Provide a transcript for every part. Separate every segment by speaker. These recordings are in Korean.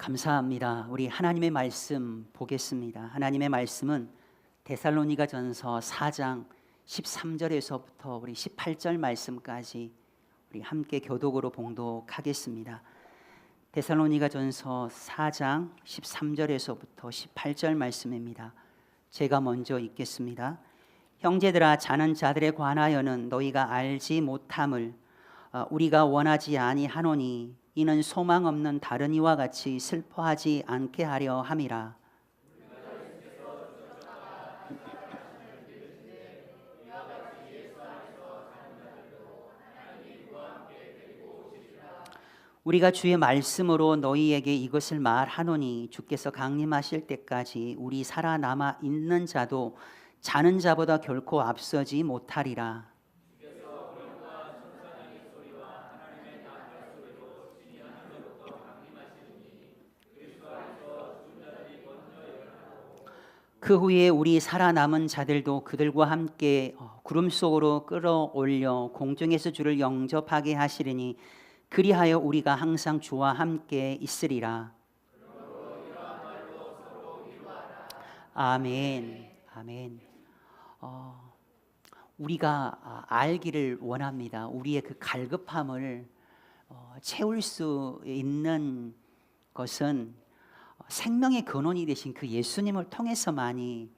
Speaker 1: 감사합니다. 우리 하나님의 말씀 보겠습니다. 하나님의 말씀은 데살로니가전서 4장 13절에서부터 우리 18절 말씀까지 우리 함께 교독으로 봉독하겠습니다. 데살로니가전서 4장 13절에서부터 18절 말씀입니다. 제가 먼저 읽겠습니다. 형제들아, 자는 자들에 관하여는 너희가 알지 못함을 우리가 원하지 아니하노니 이는 소망 없는 다른 이와 같이 슬퍼하지 않게 하려 함이라. 우리가 주의 말씀으로 너희에게 이것을 말하노니 주께서 강림하실 때까지 우리 살아남아 있는 자도 자는 자보다 결코 앞서지 못하리라. 그 후에 우리 살아남은 자들도 그들과 함께 구름 속으로 끌어올려 공중에서 주를 영접하게 하시리니 그리하여 우리가 항상 주와 함께 있으리라. 아멘. 아멘. 우리가 알기를 원합니다. 우리의 그 갈급함을 채울 수 있는 것은 생명의 근원이 되신 그 예수님을 통해서만이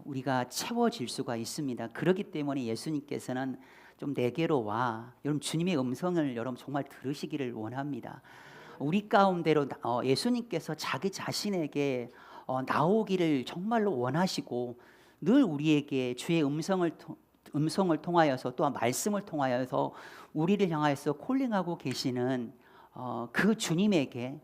Speaker 1: 우리가 채워질 수가 있습니다. 그렇기 때문에 예수님께서는 좀 내게로 와. 여러분, 주님의 음성을 여러분 정말 들으시기를 원합니다. 우리 가운데로 예수님께서 자기 자신에게 나오기를 정말로 원하시고 늘 우리에게 주의 음성을 통하여서 또한 말씀을 통하여서 우리를 향하여서 콜링하고 계시는 그 주님에게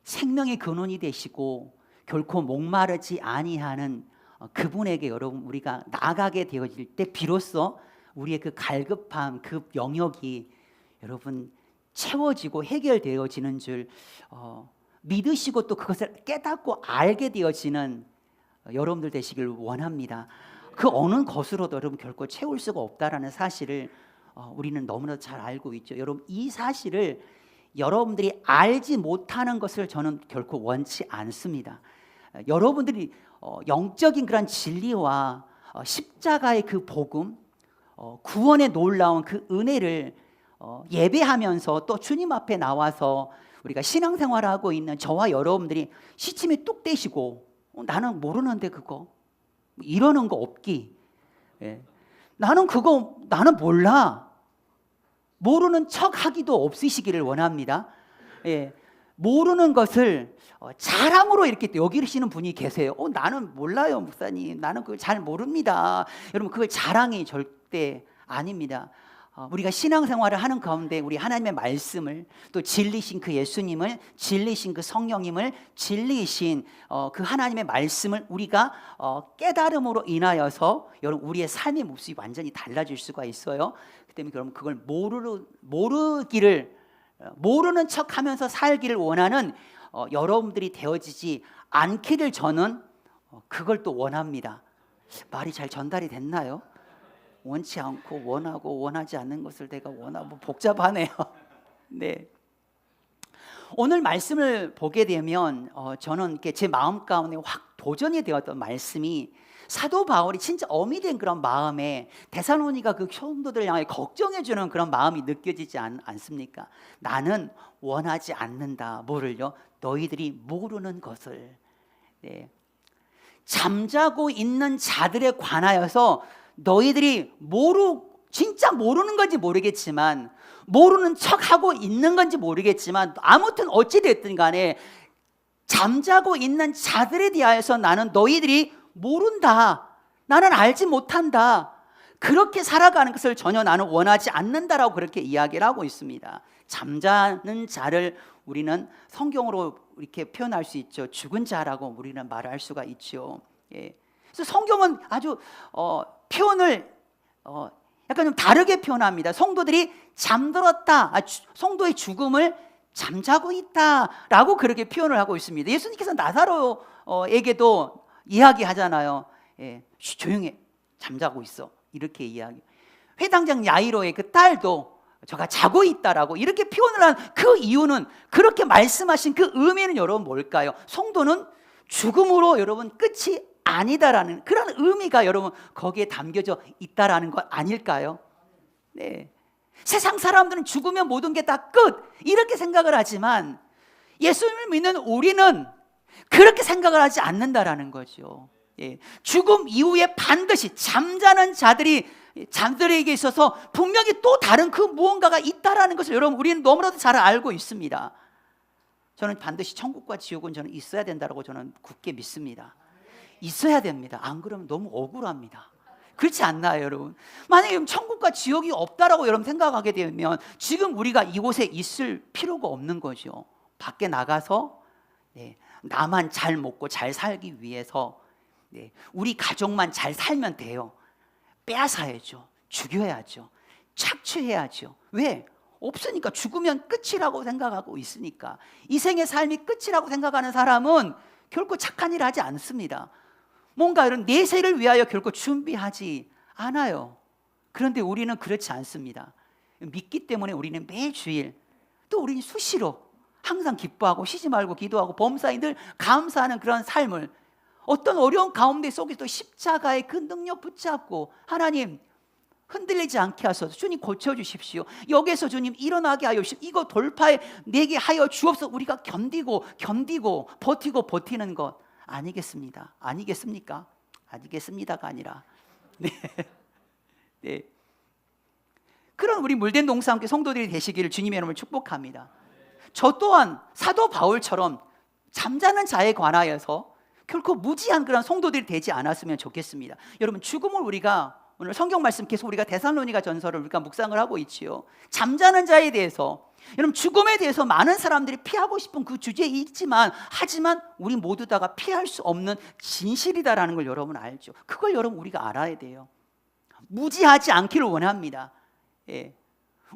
Speaker 1: 생명의 근원이 되시고 결코 목마르지 아니하는 그분에게 여러분 우리가 나가게 되어질 때 비로소 우리의 그 갈급함, 그 영역이 여러분 채워지고 해결되어지는 줄 믿으시고 또 그것을 깨닫고 알게 되어지는 여러분들 되시길 원합니다. 그 어느 것으로도 여러분 결코 채울 수가 없다라는 사실을 우리는 너무나 잘 알고 있죠. 여러분, 이 사실을 여러분들이 알지 못하는 것을 저는 결코 원치 않습니다. 여러분들이 영적인 그런 진리와 십자가의 그 복음, 구원의 놀라운 그 은혜를 예배하면서 또 주님 앞에 나와서 우리가 신앙생활을 하고 있는 저와 여러분들이 시침이 뚝 떼시고 나는 모르는데 그거 이러는 거 없기. 나는 몰라. 모르는 척 하기도 없으시기를 원합니다. 모르는 것을 자랑으로 이렇게 여기시는 분이 계세요. 나는 몰라요, 목사님. 나는 그걸 잘 모릅니다. 여러분, 그걸 자랑이 절대 아닙니다. 우리가 신앙생활을 하는 가운데 우리 하나님의 말씀을 또 진리신 그 예수님을, 진리신 그 성령님을, 진리신 그 하나님의 말씀을 우리가 깨달음으로 인하여서 여러분 우리의 삶의 모습이 완전히 달라질 수가 있어요. 그 때문에 여러분 그걸 모르는 척하면서 살기를 원하는 여러분들이 되어지지 않기를 저는 그걸 또 원합니다. 말이 잘 전달이 됐나요? 원치 않고 원하고 원하지 않는 것을 내가 원하고 복잡하네요. 네. 오늘 말씀을 보게 되면 저는 이렇게 제 마음 가운데 확 도전이 되었던 말씀이 사도 바울이 진짜 어미 된 그런 마음에 데살로니가 그 성도들을 향해 걱정해주는 그런 마음이 느껴지지 않습니까? 나는 원하지 않는다. 뭐를요? 너희들이 모르는 것을. 네. 잠자고 있는 자들에 관하여서 너희들이 진짜 모르는 건지 모르겠지만 모르는 척하고 있는 건지 모르겠지만 아무튼 어찌 됐든 간에 잠자고 있는 자들에 대하여서 나는 너희들이 모른다. 나는 알지 못한다. 그렇게 살아가는 것을 전혀 나는 원하지 않는다라고 그렇게 이야기를 하고 있습니다. 잠자는 자를 우리는 성경으로 이렇게 표현할 수 있죠. 죽은 자라고 우리는 말할 수가 있죠. 그래서 성경은 아주 표현을 약간 좀 다르게 표현합니다. 성도들이 잠들었다. 성도의 죽음을 잠자고 있다라고 그렇게 표현을 하고 있습니다. 예수님께서 나사로에게도 이야기하잖아요. 조용히 잠자고 있어. 이렇게 이야기. 회당장 야이로의 그 딸도 저가 자고 있다라고 이렇게 표현을 한 그 이유는, 그렇게 말씀하신 그 의미는 여러분 뭘까요? 성도는 죽음으로 여러분 끝이 아니다라는 그런 의미가 여러분 거기에 담겨져 있다라는 것 아닐까요? 네. 세상 사람들은 죽으면 모든 게 다 끝 이렇게 생각을 하지만 예수님을 믿는 우리는 그렇게 생각을 하지 않는다라는 거죠. 예. 죽음 이후에 반드시 잠자는 자들에게 있어서 분명히 또 다른 그 무언가가 있다라는 것을 여러분 우리는 너무나도 잘 알고 있습니다. 저는 반드시 천국과 지옥은 저는 있어야 된다고 저는 굳게 믿습니다. 있어야 됩니다. 안 그러면 너무 억울합니다. 그렇지 않나요, 여러분? 만약에 천국과 지옥이 없다라고 여러분 생각하게 되면 지금 우리가 이곳에 있을 필요가 없는 거죠. 밖에 나가서 나만 잘 먹고 잘 살기 위해서 우리 가족만 잘 살면 돼요. 빼앗아야죠. 죽여야죠. 착취해야죠. 왜? 없으니까. 죽으면 끝이라고 생각하고 있으니까. 이 생의 삶이 끝이라고 생각하는 사람은 결코 착한 일을 하지 않습니다. 뭔가 이런 내세를 위하여 결코 준비하지 않아요. 그런데 우리는 그렇지 않습니다. 믿기 때문에 우리는 매주일, 또 우리는 수시로 항상 기뻐하고 쉬지 말고 기도하고 범사에 늘 감사하는 그런 삶을, 어떤 어려운 가운데 속에서 십자가의 그 능력 붙잡고, 하나님 흔들리지 않게 하소서, 주님 고쳐주십시오, 여기서 주님 일어나게 하여 주십시오, 이거 돌파해 내게 하여 주옵소서. 우리가 견디고 버티는 것 아니겠습니다. 아니겠습니까? 아니겠습니다가 아니라 네. 그런 우리 물된 농사 함께 성도들이 되시기를 주님의 이름으로 축복합니다. 저 또한 사도 바울처럼 잠자는 자에 관하여서 결코 무지한 그런 성도들이 되지 않았으면 좋겠습니다. 여러분, 죽음을 우리가 오늘 성경 말씀 계속 우리가 데살로니가 전서를 우리가 묵상을 하고 있지요. 잠자는 자에 대해서, 여러분 죽음에 대해서 많은 사람들이 피하고 싶은 그 주제에 있지만, 하지만 우리 모두 다가 피할 수 없는 진실이다라는 걸 여러분 알죠. 그걸 여러분 우리가 알아야 돼요. 무지하지 않기를 원합니다.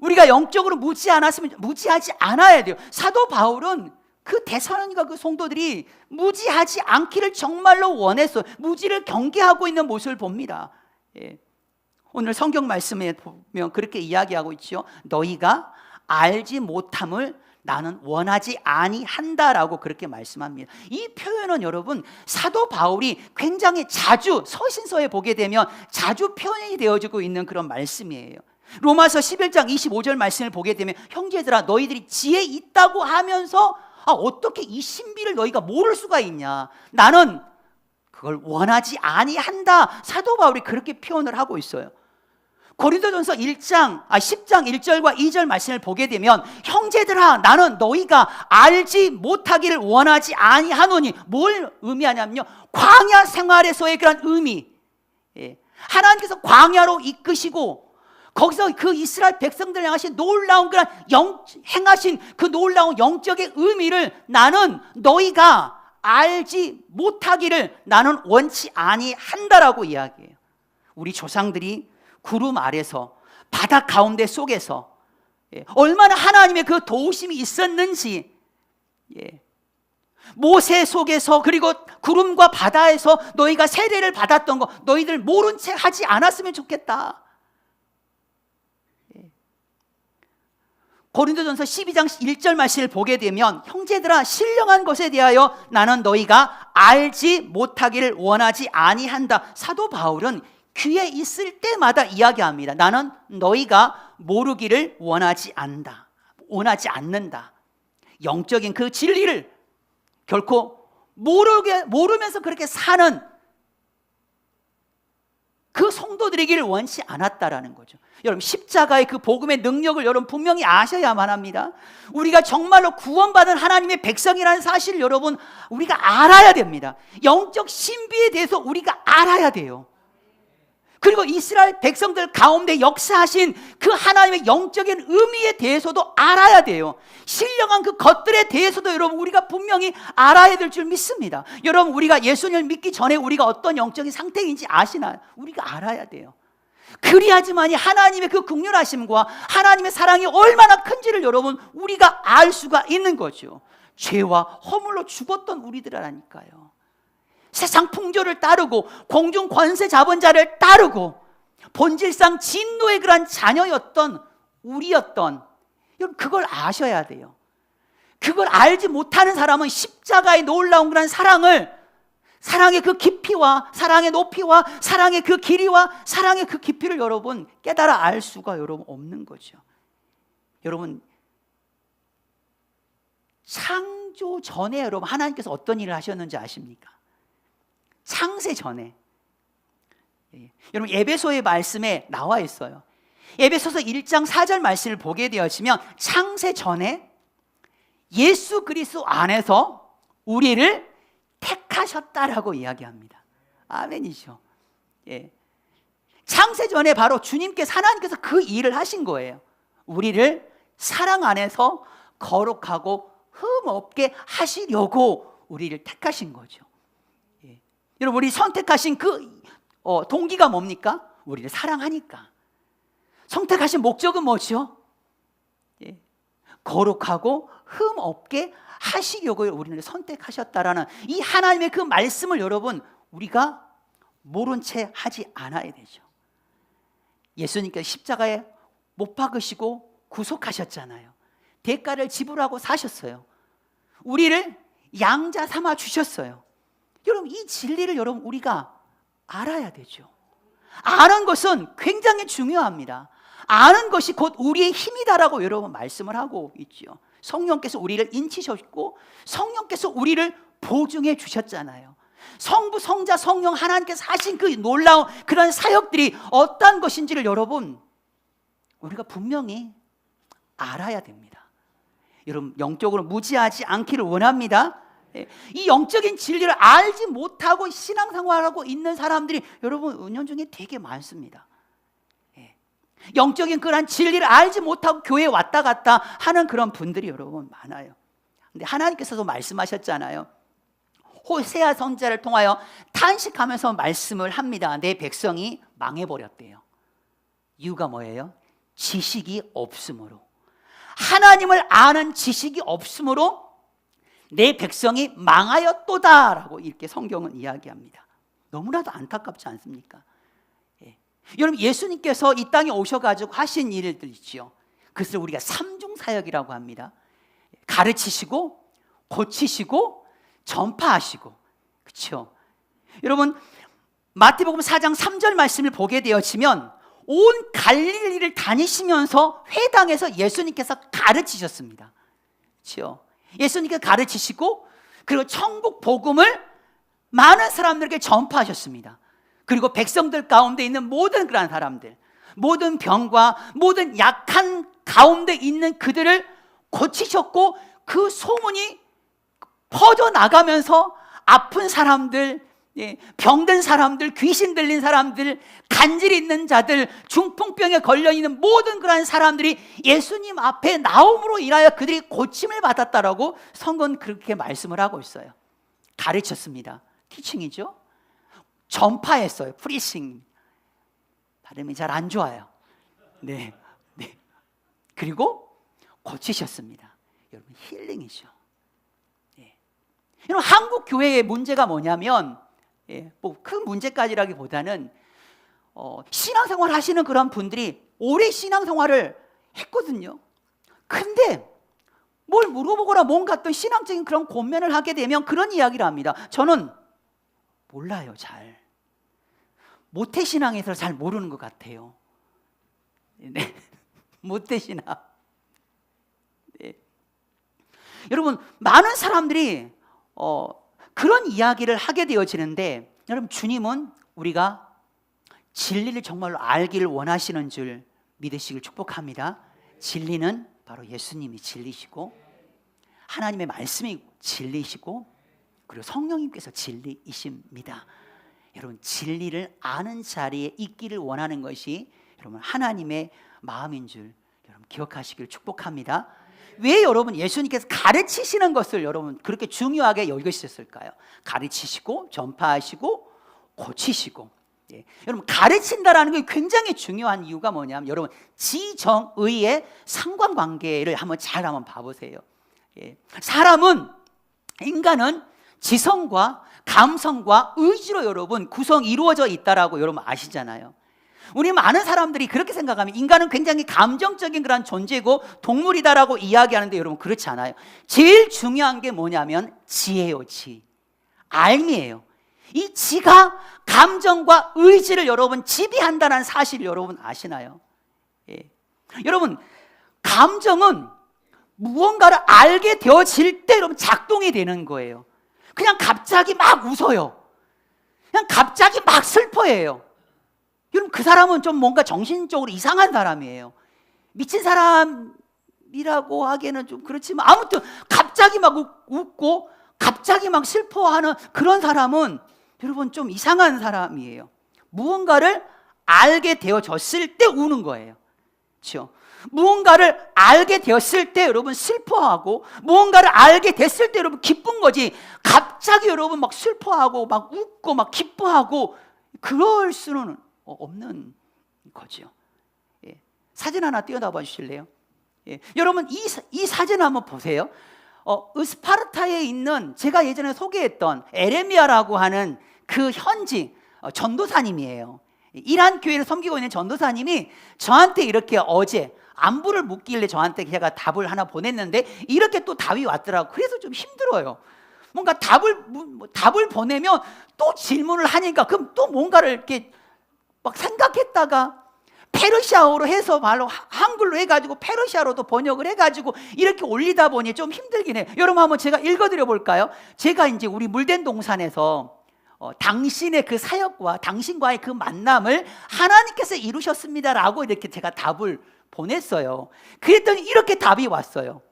Speaker 1: 우리가 영적으로 무지하지 않아야 돼요. 사도 바울은 그 데살로니가 그 성도들이 무지하지 않기를 정말로 원했어요. 무지를 경계하고 있는 모습을 봅니다. 오늘 성경 말씀에 보면 그렇게 이야기하고 있죠. 너희가 알지 못함을 나는 원하지 아니한다라고 그렇게 말씀합니다. 이 표현은 여러분 사도 바울이 굉장히 자주 서신서에 보게 되면 자주 표현이 되어지고 있는 그런 말씀이에요. 로마서 11장 25절 말씀을 보게 되면, 형제들아 너희들이 지혜 있다고 하면서 어떻게 이 신비를 너희가 모를 수가 있냐, 나는 그걸 원하지 아니한다. 사도 바울이 그렇게 표현을 하고 있어요. 고린도전서 10장 1절과 2절 말씀을 보게 되면, 형제들아 나는 너희가 알지 못하기를 원하지 아니하노니, 뭘 의미하냐면요, 광야 생활에서의 그런 의미, 하나님께서 광야로 이끄시고 거기서 그 이스라엘 백성들 향하신 놀라운 그런 행하신 그 놀라운 영적의 의미를 나는 너희가 알지 못하기를 나는 원치 아니한다라고 이야기해요. 우리 조상들이 구름 아래서 바다 가운데 속에서 얼마나 하나님의 그 도우심이 있었는지, 모세 속에서 그리고 구름과 바다에서 너희가 세례를 받았던 거 너희들 모른 채 하지 않았으면 좋겠다. 고린도전서 12장 1절 말씀을 보게 되면, 형제들아 신령한 것에 대하여 나는 너희가 알지 못하기를 원하지 아니한다. 사도 바울은 귀에 있을 때마다 이야기합니다. 나는 너희가 모르기를 원하지 않는다. 영적인 그 진리를 결코 모르면서 그렇게 사는 그 성도들이기를 원치 않았다라는 거죠. 여러분 십자가의 그 복음의 능력을 여러분 분명히 아셔야만 합니다. 우리가 정말로 구원받은 하나님의 백성이라는 사실을 여러분 우리가 알아야 됩니다. 영적 신비에 대해서 우리가 알아야 돼요. 그리고 이스라엘 백성들 가운데 역사하신 그 하나님의 영적인 의미에 대해서도 알아야 돼요. 신령한 그 것들에 대해서도 여러분 우리가 분명히 알아야 될 줄 믿습니다. 여러분 우리가 예수님을 믿기 전에 우리가 어떤 영적인 상태인지 아시나요? 우리가 알아야 돼요. 그리하지만이 하나님의 그 긍휼하심과 하나님의 사랑이 얼마나 큰지를 여러분 우리가 알 수가 있는 거죠. 죄와 허물로 죽었던 우리들이라니까요. 세상 풍조를 따르고 공중 권세 잡은 자를 따르고 본질상 진노의 그러한 자녀였던 우리였던, 여러분 그걸 아셔야 돼요. 그걸 알지 못하는 사람은 십자가의 놀라운 그런 사랑의 그 깊이와 사랑의 높이와 사랑의 그 길이와 사랑의 그 깊이를 여러분 깨달아 알 수가 여러분 없는 거죠. 여러분 창조 전에 여러분 하나님께서 어떤 일을 하셨는지 아십니까? 창세 전에. 여러분 에베소의 말씀에 나와 있어요. 에베소서 1장 4절 말씀을 보게 되어지면 창세 전에 예수 그리스도 안에서 우리를 택하셨다라고 이야기합니다. 아멘이죠. 예. 창세 전에 바로 주님께서 하나님께서 그 일을 하신 거예요. 우리를 사랑 안에서 거룩하고 흠 없게 하시려고 우리를 택하신 거죠. 예. 여러분 우리 선택하신 그 동기가 뭡니까? 우리를 사랑하니까. 선택하신 목적은 뭐죠? 예. 거룩하고 흠 없게 하시려고 우리를 선택하셨다라는 이 하나님의 그 말씀을 여러분 우리가 모른 채 하지 않아야 되죠. 예수님께서 십자가에 못 박으시고 구속하셨잖아요. 대가를 지불하고 사셨어요. 우리를 양자 삼아 주셨어요. 여러분 이 진리를 여러분 우리가 알아야 되죠. 아는 것은 굉장히 중요합니다. 아는 것이 곧 우리의 힘이다라고 여러분 말씀을 하고 있죠. 성령께서 우리를 인치셨고 성령께서 우리를 보증해 주셨잖아요. 성부, 성자, 성령 하나님께서 하신 그 놀라운 그런 사역들이 어떤 것인지를 여러분 우리가 분명히 알아야 됩니다. 여러분 영적으로 무지하지 않기를 원합니다. 이 영적인 진리를 알지 못하고 신앙생활하고 있는 사람들이 여러분 은연중에 되게 많습니다. 영적인 그런 진리를 알지 못하고 교회에 왔다 갔다 하는 그런 분들이 여러분 많아요. 근데 하나님께서도 말씀하셨잖아요. 호세아 선지자를 통하여 탄식하면서 말씀을 합니다. 내 백성이 망해버렸대요. 이유가 뭐예요? 지식이 없으므로. 하나님을 아는 지식이 없으므로 내 백성이 망하였도다라고 이렇게 성경은 이야기합니다. 너무나도 안타깝지 않습니까? 여러분 예수님께서 이 땅에 오셔가지고 하신 일들 있죠. 그것을 우리가 삼중사역이라고 합니다. 가르치시고 고치시고 전파하시고. 그렇죠? 여러분 마태복음 4장 3절 말씀을 보게 되어지면 온 갈릴리를 다니시면서 회당에서 예수님께서 가르치셨습니다. 그렇죠? 예수님께서 가르치시고 그리고 천국 복음을 많은 사람들에게 전파하셨습니다. 그리고 백성들 가운데 있는 모든 그런 사람들, 모든 병과 모든 약한 가운데 있는 그들을 고치셨고 그 소문이 퍼져나가면서 아픈 사람들, 병든 사람들, 귀신 들린 사람들, 간질 있는 자들, 중풍병에 걸려있는 모든 그런 사람들이 예수님 앞에 나옴으로 인하여 그들이 고침을 받았다라고 성경은 그렇게 말씀을 하고 있어요. 가르쳤습니다. 티칭이죠. 전파했어요. 프리싱. 발음이 잘 안 좋아요. 네. 그리고 고치셨습니다. 여러분 힐링이죠. 여러분 한국 교회의 문제가 뭐냐면 뭐 큰 문제까지라기보다는 신앙생활 하시는 그런 분들이 오래 신앙생활을 했거든요. 근데 뭘 물어보거나 뭔가 어떤 신앙적인 그런 고민을 하게 되면 그런 이야기를 합니다. 저는 몰라요. 잘 모태신앙에서 잘 모르는 것 같아요. 네. 모태신앙. 네. 여러분 많은 사람들이 그런 이야기를 하게 되어지는데 여러분 주님은 우리가 진리를 정말로 알기를 원하시는 줄 믿으시길 축복합니다. 진리는 바로 예수님이 진리시고 하나님의 말씀이 진리시고 그리고 성령님께서 진리이십니다. 여러분 진리를 아는 자리에 있기를 원하는 것이 여러분 하나님의 마음인 줄 여러분 기억하시길 축복합니다. 왜 여러분 예수님께서 가르치시는 것을 여러분 그렇게 중요하게 여기셨을까요? 가르치시고 전파하시고 고치시고. 여러분 가르친다라는 게 굉장히 중요한 이유가 뭐냐면 여러분 지정의의 상관관계를 한번 봐보세요. 인간은 지성과 감성과 의지로 여러분 이루어져 있다라고 여러분 아시잖아요. 우리 많은 사람들이 그렇게 생각하면 인간은 굉장히 감정적인 그런 존재고 동물이다라고 이야기하는데 여러분 그렇지 않아요. 제일 중요한 게 뭐냐면 지혜요, 지. 알미예요. 이 지가 감정과 의지를 여러분 지배한다는 사실 여러분 아시나요? 예. 여러분 감정은 무언가를 알게 되어질 때 여러분 작동이 되는 거예요. 그냥 갑자기 막 웃어요. 그냥 갑자기 막 슬퍼해요. 여러분 그 사람은 좀 뭔가 정신적으로 이상한 사람이에요. 미친 사람이라고 하기에는 좀 그렇지만 아무튼 갑자기 막 웃고 갑자기 막 슬퍼하는 그런 사람은 여러분 좀 이상한 사람이에요. 무언가를 알게 되어졌을 때 우는 거예요. 그렇죠? 무언가를 알게 되었을 때 여러분 슬퍼하고 무언가를 알게 됐을 때 여러분 기쁜 거지 갑자기 여러분 막 슬퍼하고 막 웃고 막 기뻐하고 그럴 수는 없는 거죠. 예. 사진 하나 띄워놔봐 주실래요? 예. 여러분 이 사진 한번 보세요. 스파르타에 있는 제가 예전에 소개했던 에레미야라고 하는 그 현지 전도사님이에요. 이란 교회를 섬기고 있는 전도사님이 저한테 이렇게 어제 안부를 묻길래 저한테 제가 답을 하나 보냈는데 이렇게 또 답이 왔더라고요. 그래서 좀 힘들어요. 뭔가 답을 보내면 또 질문을 하니까 그럼 또 뭔가를 이렇게 막 생각했다가 페르시아어로 해서 말로 한글로 해가지고 페르시아로도 번역을 해가지고 이렇게 올리다 보니 좀 힘들긴 해요. 여러분 한번 제가 읽어드려 볼까요? 제가 이제 우리 물된 동산에서 당신의 그 사역과 당신과의 그 만남을 하나님께서 이루셨습니다라고 이렇게 제가 답을 보냈어요. 그랬더니 이렇게 답이 왔어요.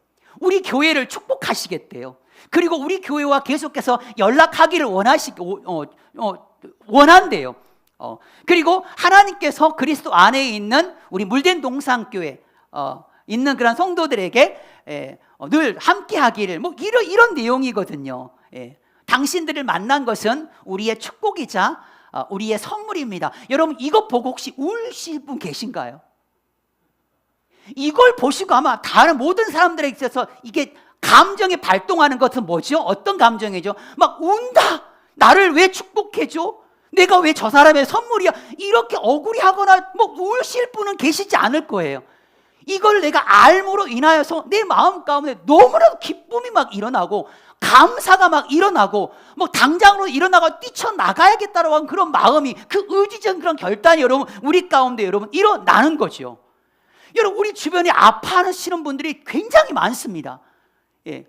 Speaker 1: 우리 교회를 축복하시겠대요. 그리고 우리 교회와 계속해서 연락하기를 원한대요. 그리고 하나님께서 그리스도 안에 있는 우리 물된 동산교회 있는 그런 성도들에게 늘 함께하기를 뭐 이런 내용이거든요. 당신들을 만난 것은 우리의 축복이자 우리의 선물입니다. 여러분 이거 보고 혹시 우실 분 계신가요? 이걸 보시고 아마 다른 모든 사람들에게 있어서 이게 감정이 발동하는 것은 뭐죠? 어떤 감정이죠? 막 운다. 나를 왜 축복해줘? 내가 왜 저 사람의 선물이야? 이렇게 억울해하거나 뭐 우실 분은 계시지 않을 거예요. 이걸 내가 알므로 인하여서 내 마음 가운데 너무나도 기쁨이 막 일어나고 감사가 막 일어나고 뭐 당장으로 일어나고 뛰쳐나가야겠다라고 하는 그런 마음이 그 의지적인 그런 결단이 여러분 우리 가운데 여러분 일어나는 거죠. 여러분 우리 주변에 아파하시는 분들이 굉장히 많습니다. 예,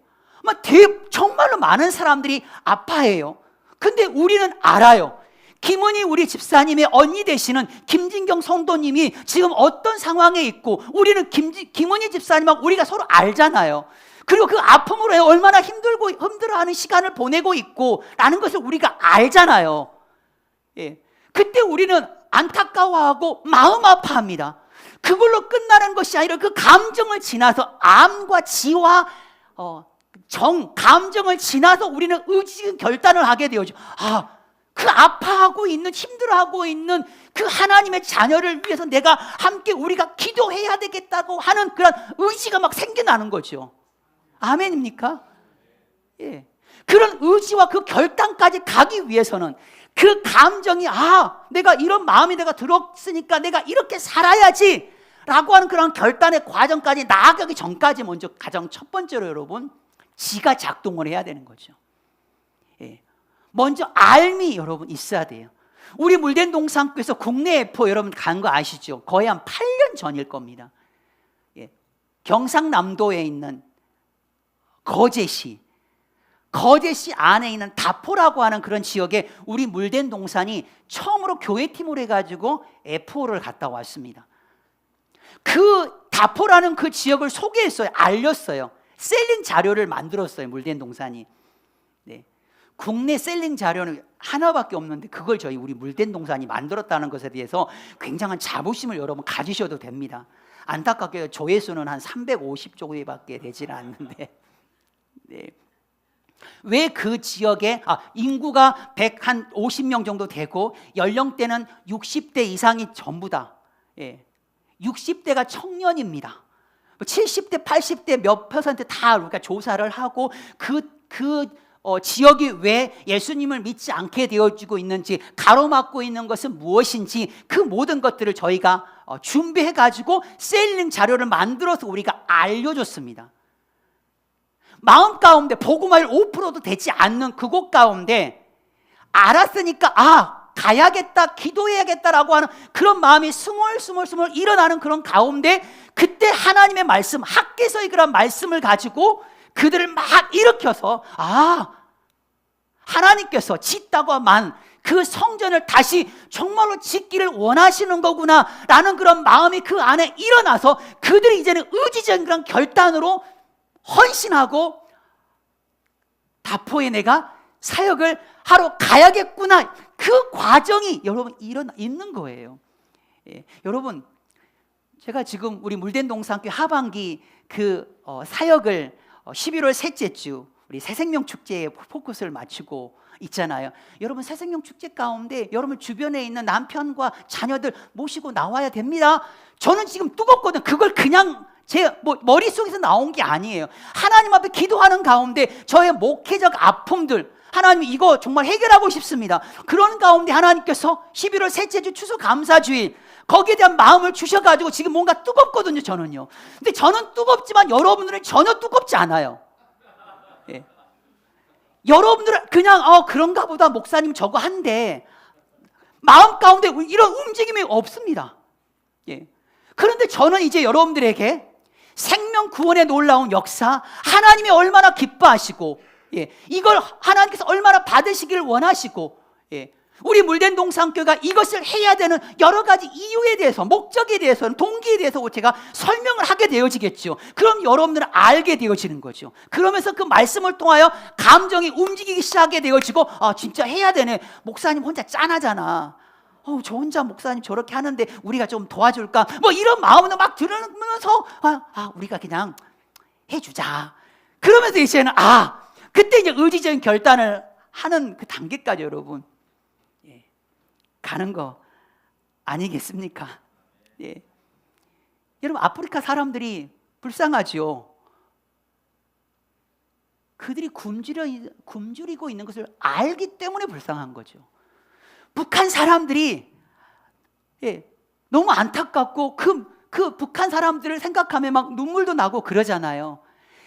Speaker 1: 정말로 많은 사람들이 아파해요. 근데 우리는 알아요. 김은희 우리 집사님의 언니 되시는 김진경 성도님이 지금 어떤 상황에 있고 우리는 김은희 집사님하고 우리가 서로 알잖아요. 그리고 그 아픔으로 얼마나 힘들어하는 시간을 보내고 있고 라는 것을 우리가 알잖아요. 예, 그때 우리는 안타까워하고 마음 아파합니다. 그걸로 끝나는 것이 아니라 그 감정을 지나서 암과 지와 감정을 지나서 우리는 의지 결단을 하게 되어죠. 그 아파하고 있는 힘들어하고 있는 그 하나님의 자녀를 위해서 내가 함께 우리가 기도해야 되겠다고 하는 그런 의지가 막 생겨나는 거죠. 아멘입니까? 예. 그런 의지와 그 결단까지 가기 위해서는 그 감정이 내가 이런 마음이 내가 들었으니까 내가 이렇게 살아야지 라고 하는 그런 결단의 과정까지 나아가기 전까지 먼저 가장 첫 번째로 여러분 지가 작동을 해야 되는 거죠. 예. 먼저 알미 여러분 있어야 돼요. 우리 물된 동산교에서 국내 F 여러분 간 거 아시죠? 거의 한 8년 전일 겁니다. 예. 경상남도에 있는 거제시 안에 있는 다포라고 하는 그런 지역에 우리 물된 동산이 처음으로 교회팀을 해가지고 F5를 갔다 왔습니다. 그 다포라는 그 지역을 소개했어요. 알렸어요. 셀링 자료를 만들었어요. 물된 동산이. 네. 국내 셀링 자료는 하나밖에 없는데 그걸 우리 물된 동산이 만들었다는 것에 대해서 굉장한 자부심을 여러분 가지셔도 됩니다. 안타깝게도 조회수는 한 350조회밖에 되질 않는데 네. 왜 그 지역에 인구가 150명 정도 되고 연령대는 60대 이상이 전부다. 예. 60대가 청년입니다. 70대, 80대 몇 퍼센트 다 우리가 조사를 하고 그 지역이 왜 예수님을 믿지 않게 되어지고 있는지, 가로막고 있는 것은 무엇인지, 그 모든 것들을 저희가 준비해 가지고 셀링 자료를 만들어서 우리가 알려줬습니다. 마음 가운데 복음화율 5%도 되지 않는 그곳 가운데 알았으니까 가야겠다, 기도해야겠다라고 하는 그런 마음이 스멀스멀 일어나는 그런 가운데, 그때 하나님의 말씀, 학개서의 그런 말씀을 가지고 그들을 막 일으켜서 하나님께서 짓다고 만 그 성전을 다시 정말로 짓기를 원하시는 거구나 라는 그런 마음이 그 안에 일어나서 그들이 이제는 의지적인 그런 결단으로 헌신하고, 다포에 내가 사역을 하러 가야겠구나, 그 과정이 여러분 있는 거예요. 여러분, 제가 지금 우리 물된 동산교회 하반기 그 사역을 11월 셋째 주 우리 새생명 축제에 포커스를 맞추고 있잖아요. 여러분, 새생명 축제 가운데 여러분 주변에 있는 남편과 자녀들 모시고 나와야 됩니다. 저는 지금 뜨겁거든. 그걸 그냥 제 머릿속에서 나온 게 아니에요. 하나님 앞에 기도하는 가운데 저의 목회적 아픔들, 하나님 이거 정말 해결하고 싶습니다. 그런 가운데 하나님께서 11월 셋째 주 추수감사주일 거기에 대한 마음을 주셔가지고 지금 뭔가 뜨겁거든요, 저는요. 근데 저는 뜨겁지만 여러분들은 전혀 뜨겁지 않아요. 여러분들은 그냥 그런가 보다, 목사님 저거 한데 마음 가운데 이런 움직임이 없습니다. 그런데 저는 이제 여러분들에게 생명 구원의 놀라운 역사, 하나님이 얼마나 기뻐하시고 이걸 하나님께서 얼마나 받으시기를 원하시고, 우리 물된 동산교회가 이것을 해야 되는 여러 가지 이유에 대해서, 목적에 대해서는, 동기에 대해서 제가 설명을 하게 되어지겠죠. 그럼 여러분들은 알게 되어지는 거죠. 그러면서 그 말씀을 통하여 감정이 움직이기 시작하게 되어지고, 진짜 해야 되네. 목사님 혼자 짠하잖아. 저 혼자 목사님 저렇게 하는데 우리가 좀 도와줄까? 이런 마음으로 막 들으면서 우리가 그냥 해주자. 그러면서 이제는 그때 이제 의지적인 결단을 하는 그 단계까지 여러분 가는 거 아니겠습니까? 여러분, 아프리카 사람들이 불쌍하죠. 그들이 굶주리고 있는 것을 알기 때문에 불쌍한 거죠. 북한 사람들이 너무 안타깝고 그 북한 사람들을 생각하면 막 눈물도 나고 그러잖아요.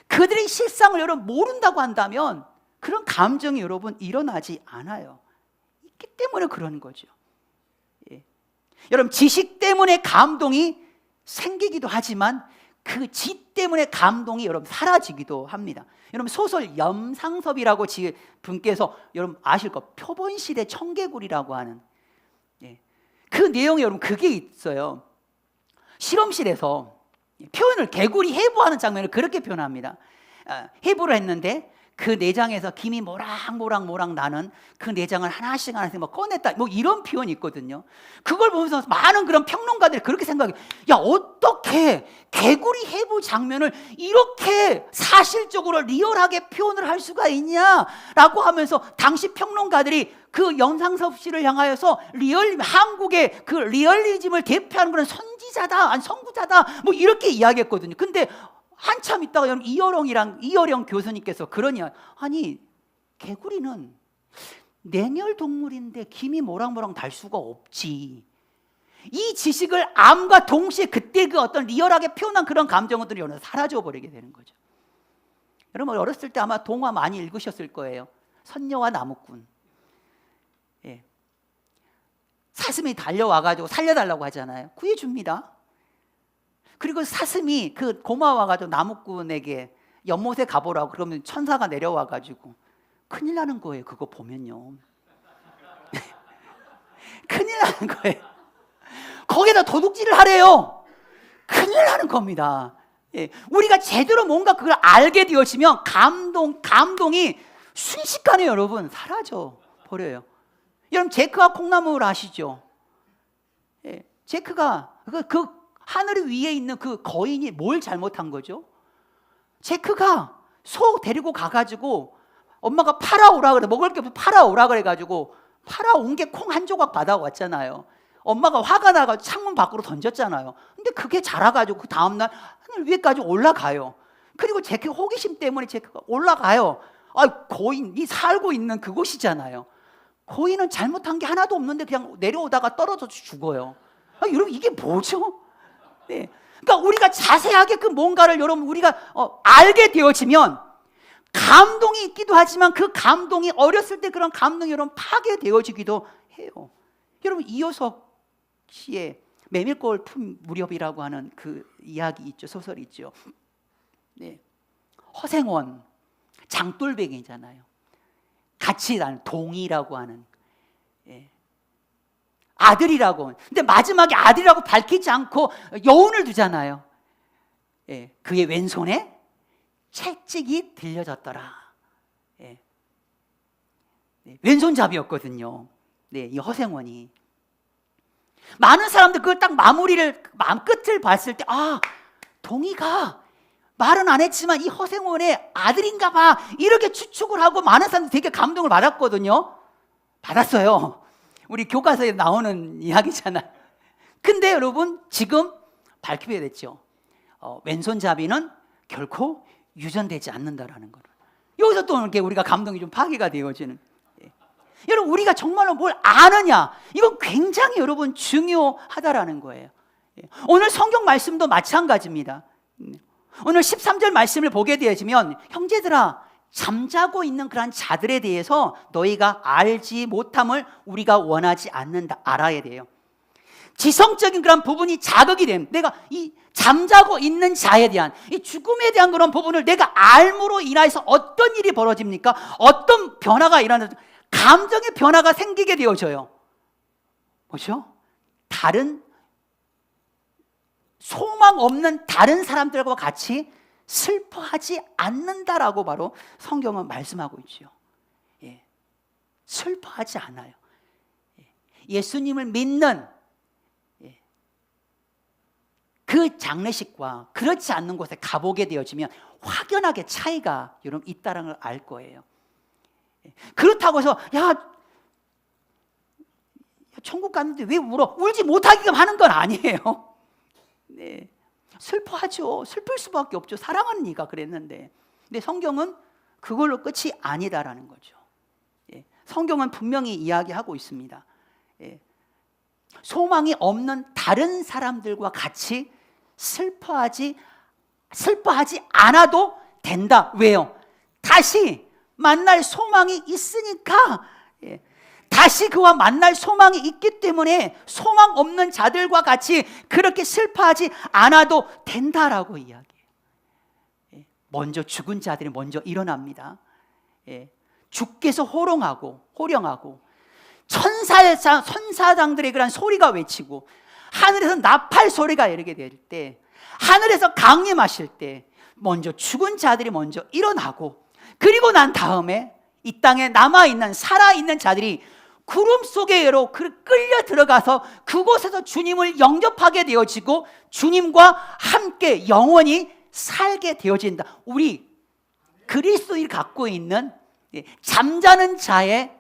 Speaker 1: 그들의 실상을 여러분 모른다고 한다면 그런 감정이 여러분 일어나지 않아요. 있기 때문에 그런 거죠. 여러분, 지식 때문에 감동이 생기기도 하지만 그 지 때문에 감동이 여러분 사라지기도 합니다. 여러분, 소설 염상섭이라고 분께서 여러분 아실 거, 표본실의 청개구리라고 하는 그 내용에 여러분 그게 있어요. 실험실에서 표현을 개구리 해부하는 장면을 그렇게 표현합니다. 해부를 했는데 그 내장에서 김이 모락모락 나는 그 내장을 하나씩 막 꺼냈다, 이런 표현이 있거든요. 그걸 보면서 많은 그런 평론가들이 그렇게 생각해요. 어떻게 개구리 해부 장면을 이렇게 사실적으로 리얼하게 표현을 할 수가 있냐라고 하면서 당시 평론가들이 그 염상섭 씨를 향하여서 한국의 그 리얼리즘을 대표하는 그런 선지자다, 선구자다, 이렇게 이야기했거든요. 근데 한참 있다가 여러분 이어령 교수님께서 아니 개구리는 냉혈 동물인데 김이 모락모락 날 수가 없지. 이 지식을 암과 동시에 그때 그 어떤 리얼하게 표현한 그런 감정들이 여러분 사라져 버리게 되는 거죠. 여러분, 어렸을 때 아마 동화 많이 읽으셨을 거예요. 선녀와 나무꾼. 사슴이 달려와가지고 살려달라고 하잖아요. 구해줍니다. 그리고 사슴이 고마워가지고 나무꾼에게 연못에 가보라고 그러면 천사가 내려와가지고 큰일 나는 거예요. 그거 보면요. 큰일 나는 거예요. 거기다 도둑질을 하래요. 큰일 나는 겁니다. 우리가 제대로 뭔가 그걸 알게 되어지면 감동이 순식간에 여러분 사라져 버려요. 여러분, 제크와 콩나물 아시죠? 제크가 그 하늘 위에 있는 그 거인이 뭘 잘못한 거죠? 제크가 소 데리고 가가지고 엄마가 팔아오라 그래, 먹을 게 없어 팔아오라 그래가지고 팔아온 게 콩 한 조각 받아왔잖아요. 엄마가 화가 나가지고 창문 밖으로 던졌잖아요. 근데 그게 자라가지고 그 다음날 하늘 위에까지 올라가요. 그리고 제크 호기심 때문에 제크가 올라가요. 고인이 살고 있는 그곳이잖아요. 고인은 잘못한 게 하나도 없는데 그냥 내려오다가 떨어져 죽어요. 여러분 이게 뭐죠? 네. 그러니까 우리가 자세하게 그 뭔가를 여러분 우리가 알게 되어지면 감동이 있기도 하지만 그 감동이 어렸을 때 그런 감동이 여러분 파괴되어지기도 해요. 여러분 이효석 씨의 메밀꽃 품 무렵이라고 하는 그 이야기 있죠. 소설이 있죠. 네. 허생원 장돌뱅이잖아요. 같이 나는 동이라고 하는 아들이라고. 근데 마지막에 아들이라고 밝히지 않고 여운을 두잖아요. 그의 왼손에 채찍이 들려졌더라. 왼손잡이였거든요. 이 허생원이. 많은 사람들 그걸 딱 마무리를 마음 끝을 봤을 때 동이가 말은 안 했지만 이 허생원의 아들인가 봐 이렇게 추측을 하고 많은 사람들이 되게 감동을 받았거든요. 받았어요. 우리 교과서에 나오는 이야기잖아요. 근데 여러분 지금 밝히게 됐죠. 왼손잡이는 결코 유전되지 않는다라는 거를. 여기서 또 이렇게 우리가 감동이 좀 파괴가 되어지는. 여러분 우리가 정말로 뭘 아느냐 이건 굉장히 여러분 중요하다라는 거예요. 오늘 성경 말씀도 마찬가지입니다. 오늘 13절 말씀을 보게 되어지면 형제들아 잠자고 있는 그런 자들에 대해서 너희가 알지 못함을 우리가 원하지 않는다. 알아야 돼요. 지성적인 그런 부분이 자극이 되면 내가 이 잠자고 있는 자에 대한 이 죽음에 대한 그런 부분을 내가 알므로 인해서 어떤 일이 벌어집니까? 어떤 변화가 일어나는 감정의 변화가 생기게 되어져요. 뭐죠? 다른 소망 없는 다른 사람들과 같이 슬퍼하지 않는다라고 바로 성경은 말씀하고 있죠. 슬퍼하지 않아요. 예수님을 믿는 그 장례식과 그렇지 않는 곳에 가보게 되어지면 확연하게 차이가 여러분 있다는 걸 알 거예요. 그렇다고 해서 천국 갔는데 왜 울어? 울지 못하게끔 하는 건 아니에요. 슬퍼하죠. 슬플 수밖에 없죠. 사랑하는 이가 그랬는데. 근데 성경은 그걸로 끝이 아니다라는 거죠. 성경은 분명히 이야기하고 있습니다. 소망이 없는 다른 사람들과 같이 슬퍼하지 않아도 된다. 왜요? 다시 만날 소망이 있으니까. 다시 그와 만날 소망이 있기 때문에 소망 없는 자들과 같이 그렇게 슬퍼하지 않아도 된다라고 이야기해요. 먼저 죽은 자들이 먼저 일어납니다. 주께서 호령하고 천사장들의 그런 소리가 외치고 하늘에서 나팔 소리가 이르게 될 때, 하늘에서 강림하실 때 먼저 죽은 자들이 먼저 일어나고, 그리고 난 다음에 이 땅에 남아있는 살아있는 자들이 구름 속에로 끌려 들어가서 그곳에서 주님을 영접하게 되어지고 주님과 함께 영원히 살게 되어진다. 우리 그리스도인이 갖고 있는 잠자는 자에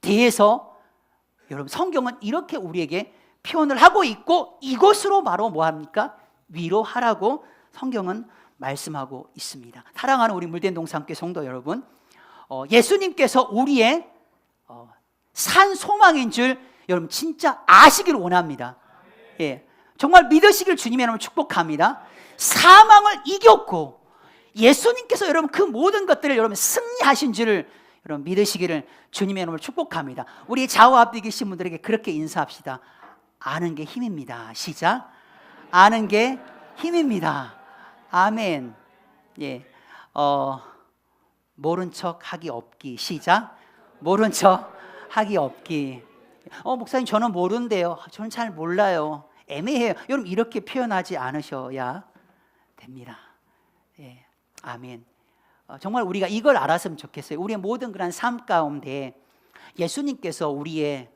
Speaker 1: 대해서 여러분 성경은 이렇게 우리에게 표현을 하고 있고, 이것으로 바로 뭐합니까? 위로하라고 성경은 말씀하고 있습니다. 사랑하는 우리 물된 동산교회 성도 여러분, 예수님께서 우리의 산 소망인 줄 여러분 진짜 아시길 원합니다. 정말 믿으시길 주님의 이름으로 축복합니다. 사망을 이겼고 예수님께서 여러분 그 모든 것들을 여러분 승리하신 줄을 여러분 믿으시기를 주님의 이름으로 축복합니다. 우리 좌우 앞뒤 계신 분들에게 그렇게 인사합시다. 아는 게 힘입니다. 시작. 아는 게 힘입니다. 아멘. 모른 척 하기 없기. 시작. 모른 척 하기 없기. 목사님 저는 모른대요. 저는 잘 몰라요. 애매해요. 여러분 이렇게 표현하지 않으셔야 됩니다. 아멘. 정말 우리가 이걸 알았으면 좋겠어요. 우리의 모든 그런 삶 가운데 예수님께서 우리의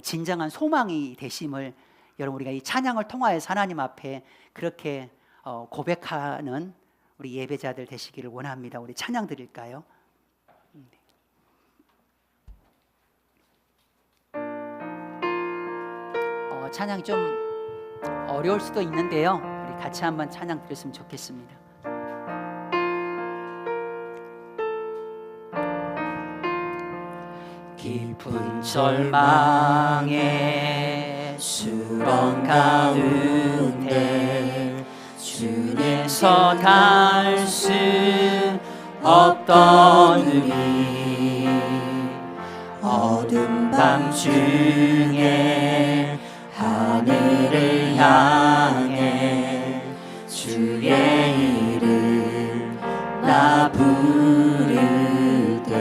Speaker 1: 진정한 소망이 되심을 여러분 우리가 이 찬양을 통하여서 하나님 앞에 그렇게 고백하는 우리 예배자들 되시기를 원합니다. 우리 찬양 드릴까요? 찬양이 좀 어려울 수도 있는데요. 우리 같이 한번 찬양 드렸으면 좋겠습니다. 깊은 절망의 수렁 가운데 주님서 갈 수 없던 우리 어둠 밤 중에 하늘을 향해 주의 이름 나 부르되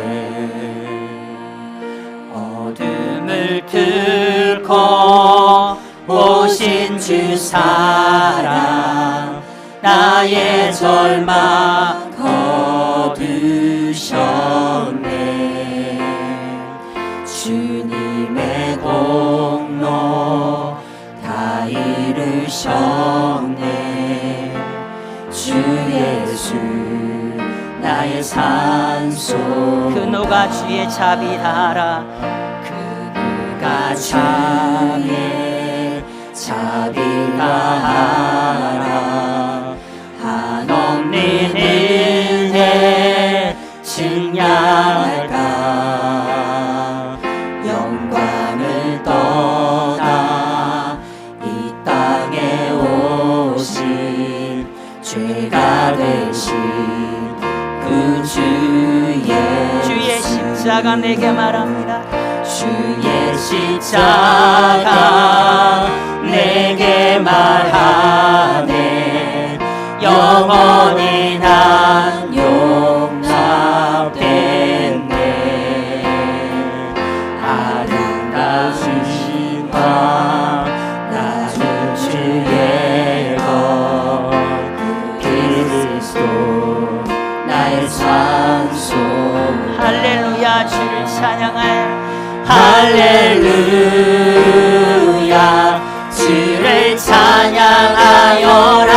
Speaker 1: 어둠을 뚫고 오신 주 사랑 나의 절망 거두셨네 주님의 공로 다 이루셨네 주 예수 나의 산소 그 누가 주의 자비하라 그 누가 주의 자비하라 한없는 은혜 증량할까 영광을 떠나 이 땅에 오신 죄가 되신 그 주의 십자가 내게 말합니다 주의 십자가 내게 말하네 영원히 난 용납됐네 아름다우신 방 낮은 주의 것 그리스도 나의 산소 할렐루야 주를 찬양하여 할렐루야 주를 찬양하여라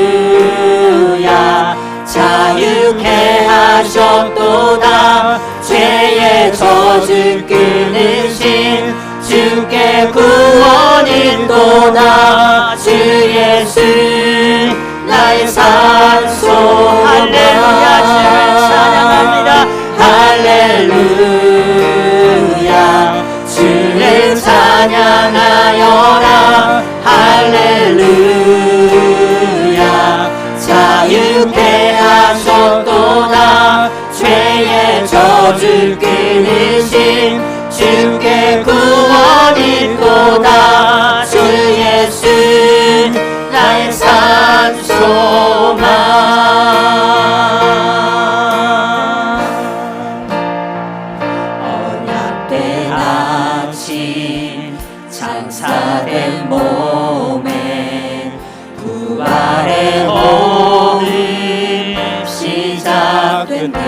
Speaker 1: 할렐루야 자유케 하셨도다 죄의 저주 끊으신 주께 구원이 있도다 주 예수 나의 산소 할렐루야 주를 찬양합니다 할렐루야 주를 찬양하여라 할렐루야 자유케 하셨도다 죄의 저주 끊으신 주께 구원이 있도다 주 예수 나의 산소만 언약된 아침 장사된 몸에 부활의 오늘 시작됐네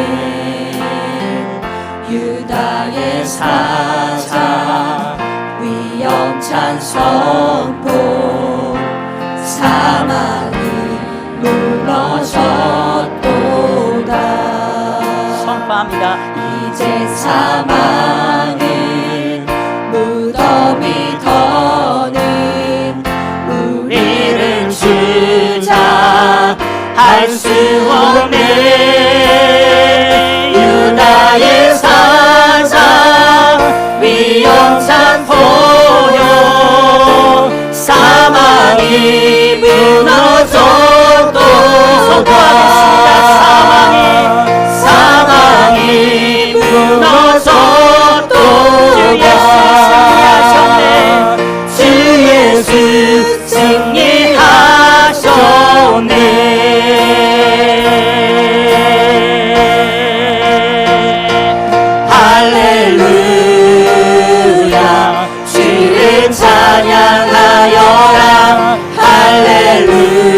Speaker 1: 유다의 사자 위험찬 선포 사망이 무너졌도다 선포합니다 이제 사망은 무덤이 더는 우리를 주자 할 수 없네 유다의 사자 위험찬 포효 사망이 무너져도 선포하겠습니다 사망이 무너져도 주 예수 승리하셨네 할렐루야 주를 찬양하여라 할렐루야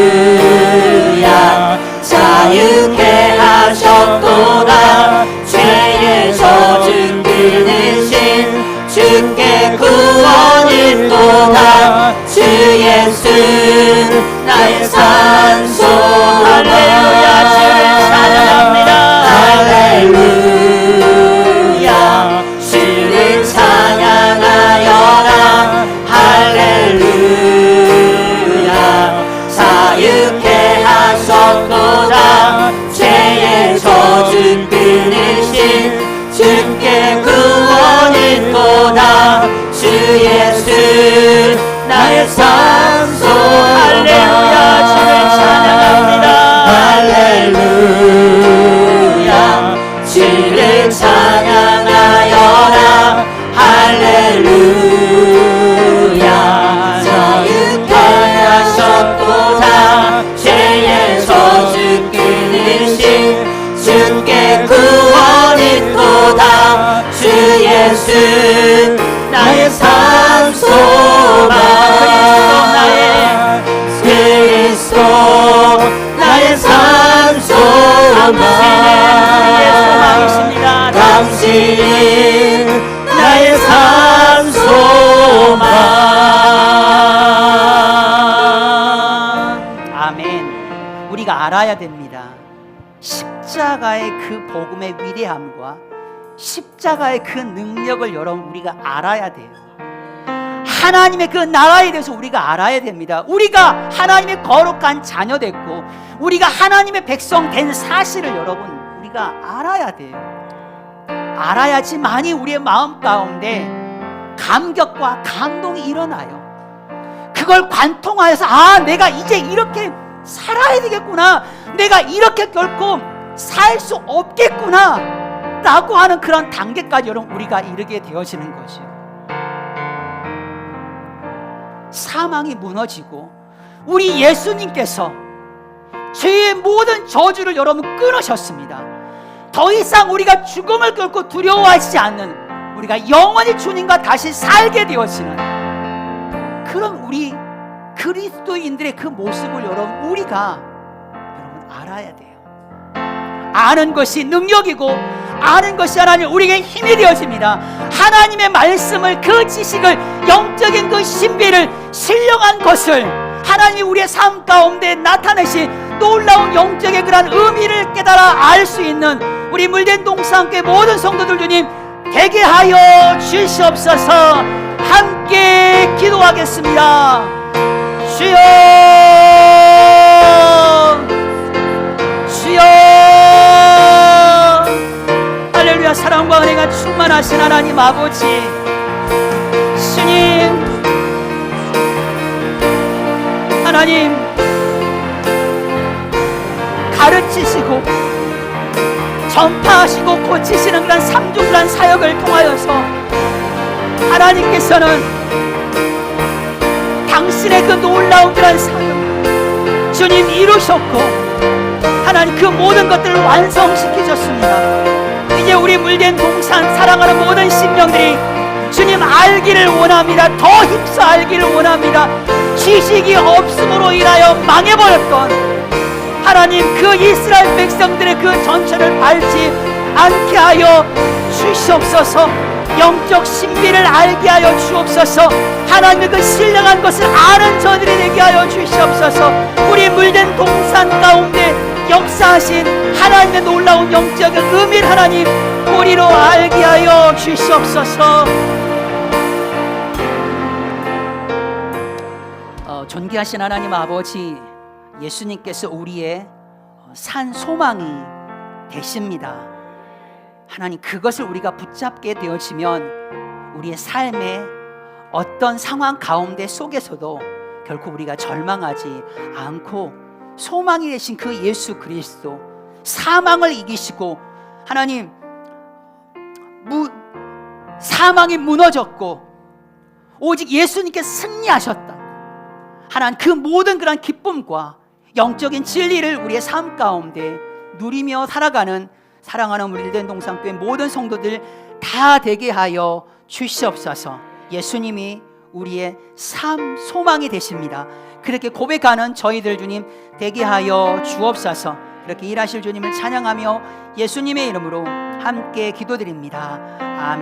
Speaker 1: 그 복음의 위대함과 십자가의 그 능력을 여러분 우리가 알아야 돼요. 하나님의 그 나라에 대해서 우리가 알아야 됩니다. 우리가 하나님의 거룩한 자녀 됐고 우리가 하나님의 백성 된 사실을 여러분 우리가 알아야 돼요. 알아야지만이 우리의 마음 가운데 감격과 감동이 일어나요. 그걸 관통하여서 내가 이제 이렇게 살아야 되겠구나, 내가 이렇게 결코 살 수 없겠구나 라고 하는 그런 단계까지 여러분 우리가 이르게 되어지는 것이요. 사망이 무너지고 우리 예수님께서 죄의 모든 저주를 여러분 끊으셨습니다. 더 이상 우리가 죽음을 결코 두려워하지 않는, 우리가 영원히 주님과 다시 살게 되어지는 그런 우리 그리스도인들의 그 모습을 여러분 우리가 알아야 돼요. 아는 것이 능력이고 아는 것이 하나님 우리에게 힘이 되어집니다. 하나님의 말씀을, 그 지식을, 영적인 그 신비를, 신령한 것을 하나님이 우리의 삶 가운데 나타내신 놀라운 영적의 그런 의미를 깨달아 알 수 있는 우리 물된 동산교회 모든 성도들 주님 되게 하여 주시옵소서. 함께 기도하겠습니다. 주여, 주여, 할렐루야. 사랑과 은혜가 충만하신 하나님 아버지, 주님, 하나님 가르치시고 전파하시고 고치시는 그런 삼중란 사역을 통하여서 하나님께서는 당신의 그 놀라운 그런 사역 주님 이루셨고 하나님 그 모든 것들을 완성시키셨습니다. 이제 우리 물된 동산 사랑하는 모든 심령들이 주님 알기를 원합니다. 더 힘써 알기를 원합니다. 지식이 없음으로 인하여 망해버렸던 하나님 그 이스라엘 백성들의 그 전체를 밟지 않게 하여 주시옵소서. 영적 신비를 알게 하여 주옵소서. 하나님의 그 신령한 것을 아는 저들이 되게 하여 주시옵소서. 우리 물된 동산 가운데 역사하신 하나님의 놀라운 영적인 의미를 하나님 우리로 알게 하여 주시옵소서. 존귀하신 하나님 아버지, 예수님께서 우리의 산 소망이 되십니다. 하나님, 그것을 우리가 붙잡게 되어지면 우리의 삶의 어떤 상황 가운데 속에서도 결코 우리가 절망하지 않고 소망이 되신 그 예수 그리스도, 사망을 이기시고 하나님 사망이 무너졌고 오직 예수님께 승리하셨다. 하나님 그 모든 그런 기쁨과 영적인 진리를 우리의 삶 가운데 누리며 살아가는 사랑하는 우리 일된 동산교회 모든 성도들 다 되게 하여 주시옵소서. 예수님이 우리의 삶 소망이 되십니다. 그렇게 고백하는 저희들 주님 되게 하여 주옵소서. 그렇게 일하실 주님을 찬양하며 예수님의 이름으로 함께 기도드립니다. 아멘.